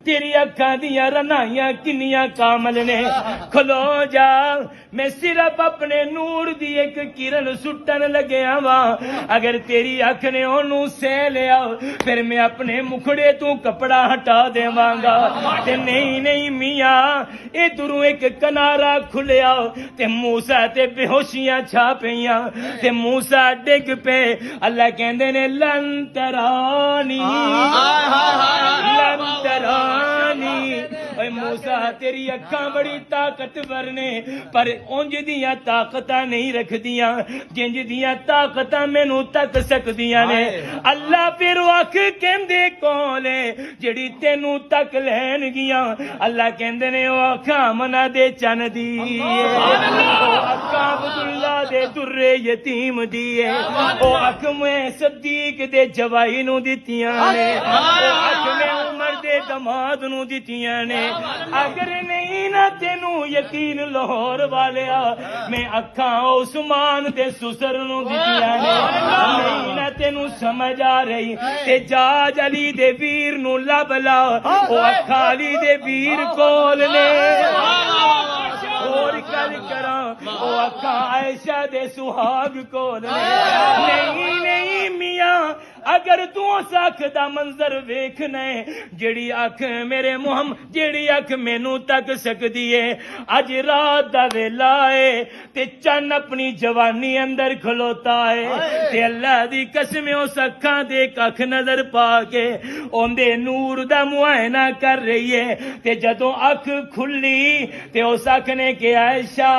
تیری اکھاں دیاں رنائیاں کنیاں کامل نے کھلو جا میں صرف اپنے نور دی ایک کرن سٹن لگیا وا اگر تیری اکھ نے اونوں سہ لیا پھر میں اپنے مکھڑے تو کپڑا ہٹا دیواں گا تے نہیں میاں ادھروں ایک کنارا کھلیا تے موسیٰ تے بے ہوشیاں چھا پیاں تے موسیٰ ڈگ پے اللہ کہندے نے لن ترانی لن ترانی اے موسیٰ تیری اکھاں بڑی طاقتور نے پر اونج دیاں طاقتاں نہیں رکھ دیاں جنج دیاں طاقتاں مینوں تک سکدیاں نے اللہ پھر اکھ کہندے کولے جڑی تینوں تک لین گیاں اللہ کہندے نے او اکھاں منا دے چن دی او اکھاں عبداللہ دے در یتیم دی او اکھ میں صدیق دے جوائی نوں دتیاں نے او اکھ میں عمر دے دماد نوں دتیاں نے اگر نہیں نہ تینوں یقین لاہور والیا میں اکھاں عثمان دے سسر نوں دتیاں نے نہیں نہ تینوں سمجھ آ رہی تے جا علی دے ویر نوں لب لا او اکھاں علی دے ویر کول نے اور کل کراں او اکھاں عائشہ دے سہاگ کول نے نہیں میاں اگر تو اس اکھ دا منظر ویکھنا ہے جڑی اکھ میرے محمد جڑی اکھ مینوں تک سکدی ہے اج رات دا ویلا ہے تے چن اپنی جوانی اندر کھلوتا ہے تے اللہ دی قسم اس اکھاں دے اکھ نظر پا کے اوندے نور دا معائنہ کر رہی ہے تے جدوں اکھ کھلی تے اس اکھ نے کہ عائشہ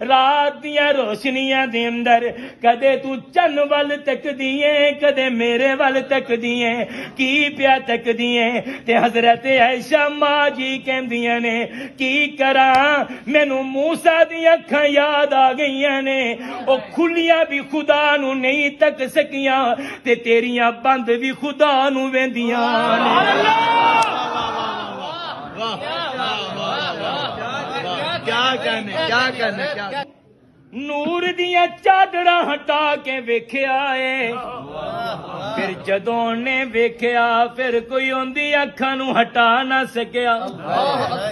رات دیاں روشنیاں دے اندر کدے تو چن ول تکدی ہے کدے میرے ول تک دیئے کی پیا تک دیئے تے حضرت عائشہ ماں جی کہندیاں نے کی کراں مینوں موسیٰ دی اکھاں یاد آ گئیاں نے او کھلیاں بھی خدا نو نہیں تک سکیاں تے تیریاں بند بھی خدا نو ویندیاں نے کیا کہنے نور دیاں چادراں ہٹا کے ویکھیا ہے پھر جدوں نے ویکھیا پھر کوئی اوندی اکھاں نو ہٹا نہ سکیا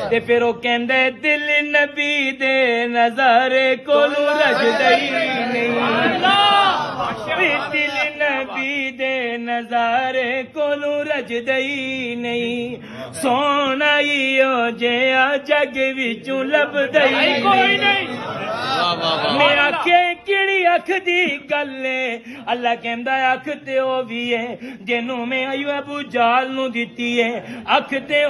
تے پھر او کہندے دل نبی دے نظارے کولوں رجدئی نہیں دل نبی دے نظارے کولوں رجدئی نہیں سونا ہی او جیا جگ وچوں لبدئی کوئی نہیں میں آکھے کیڑی اکھ دی گل ہے اللہ کہندا ہے اکھ تے او بھی ہے جنوں میں ایوب ابو جہل نوں دتی ہے اکھ تے